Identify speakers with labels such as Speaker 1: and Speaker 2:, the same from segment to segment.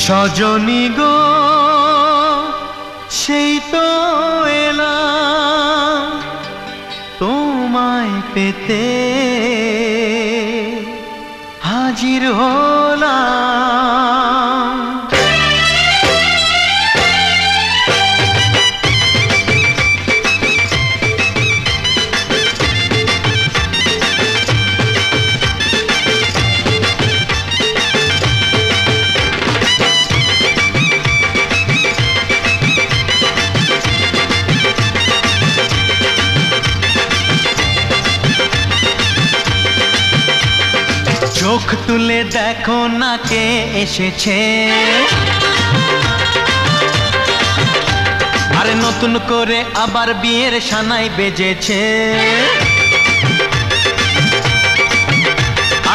Speaker 1: সজনী গো সেই তো এলাম তোমায় পেতে হাজির হলাম। চোখ তুলে দেখো না কে এসেছে, আরে নতুন করে আবার বিয়ের সানাই বেজেছে।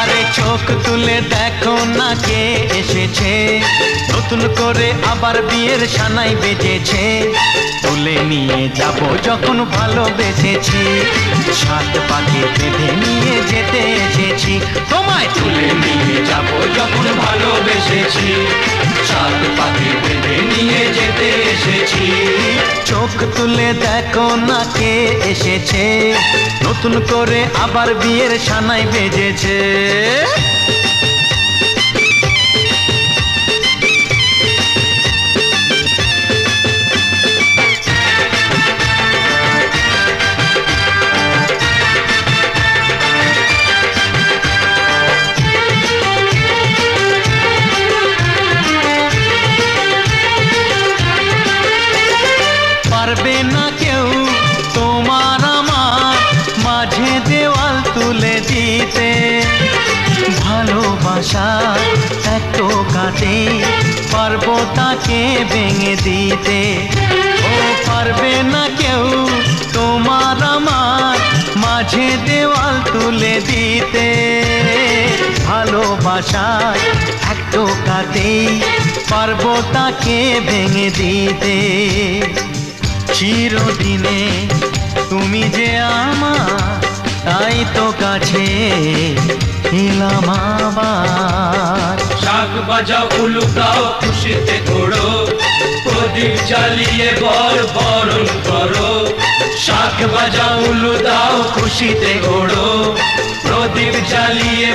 Speaker 1: আরে চোখ তুলে দেখো না কে এসেছে, নতুন করে আবার বিয়ের সানাই বেজেছে। তুলে নিয়ে যাব যখন ভালোবেসেছি, সাত পাকে বেঁধে নিয়ে যেতে এসেছি। তোমায় তুলে নিয়ে যাব যখন ভালোবেসেছি, সাত পাকে বেঁধে নিয়ে যেতে এসেছি। চোখ তুলে দেখো না কে এসেছে, নতুন করে আবার বিয়ের সানাই বেজেছে। পারবে না কেউ তোমার আমার মাঝে দেওয়াল তুলে দিতে, ভালোবাসা এত কাটে পারবো তাকে ভেঙে দিতে। ও পারবে না কেউ তোমার আমার মাঝে দেওয়াল তুলে দিতে, ভালোবাসা এত কাটে পারবো তাকে ভেঙে দিতে। চিরদিনে তুমি যে আমার, তাই তো কাছে এলাম আবার।
Speaker 2: শাক বাজাও উলু গাও খুশিতে ঘোড়ো, প্রদীপ জ্বালিয়ে বরণ করো। শাক বাজাও উলু দাও খুশিতে ঘোড়ো, প্রদীপ জ্বালিয়ে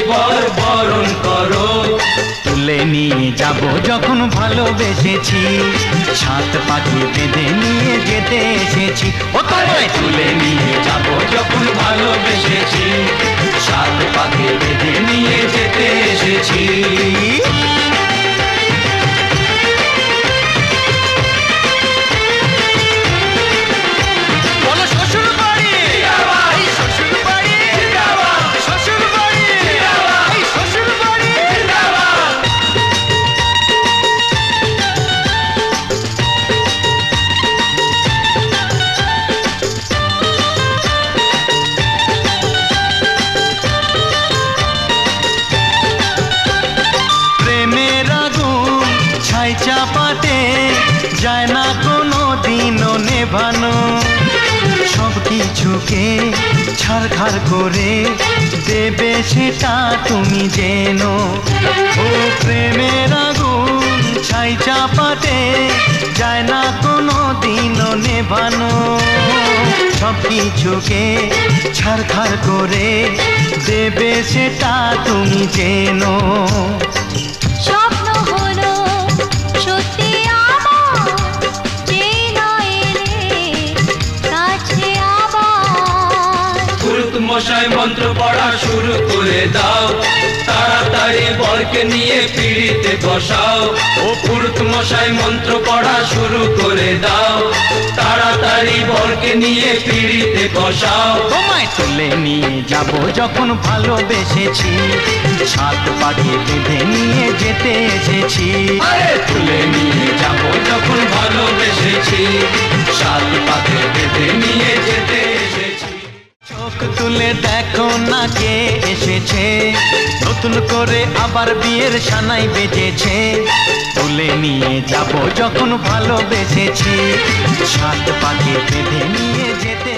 Speaker 2: বরণ করো।
Speaker 1: তুলে নিয়ে যাব যখন ভালোবেসেছি, সাত পাখি বেঁধে নিয়ে যেতে এসেছি। ও তোমায়
Speaker 2: তুলে নিয়ে যাব যখন ভালোবেসেছি, সাত পাখি বেঁধে নিয়ে যেতে এসেছি।
Speaker 1: চাপাতে যায় না কোনো দিনও নেভানো, সব কিছুকে ছারখার করে দেবে সেটা তুমি জেনো। ও প্রেমের আগুন ছাই চাপাতে যায় না কোনো দিনও নেভানো, সব কিছুকে ছারখার করে দেবে সেটা তুমি জেনো।
Speaker 3: স্বপ্ন হলো সত্যি আমার, যেই নয় এলে কাছে আবার।
Speaker 2: পুরুত মশাই মন্ত্র পড়া শুরু করে দাও, তাড়াতাড়ি বরকে নিয়ে পিড়িতে বসাও। ও পুরুত মশাই মন্ত্র পড়া শুরু করে দাও, তাড়াতাড়ি বরকে নিয়ে পিড়িতে বসাও।
Speaker 1: তোমায় তুলে নিয়ে যাব যখন ভালোবেসেছি, সাত পাখি বেঁধে নিয়ে যেতে এসেছি।
Speaker 2: আরে তুলে নিয়ে যাব যখন ভালোবেসেছি, সাত পাখি বেঁধে নিয়ে যেতে এসেছি।
Speaker 1: চোখ তুলে দেখো না কে এসেছে, নতুন করে আবার বিয়ের সানাই বেজেছে। তুলে নিয়ে যাব যখন ভালোবেসেছি, সাত পাখি বেঁধে নিয়ে যেতে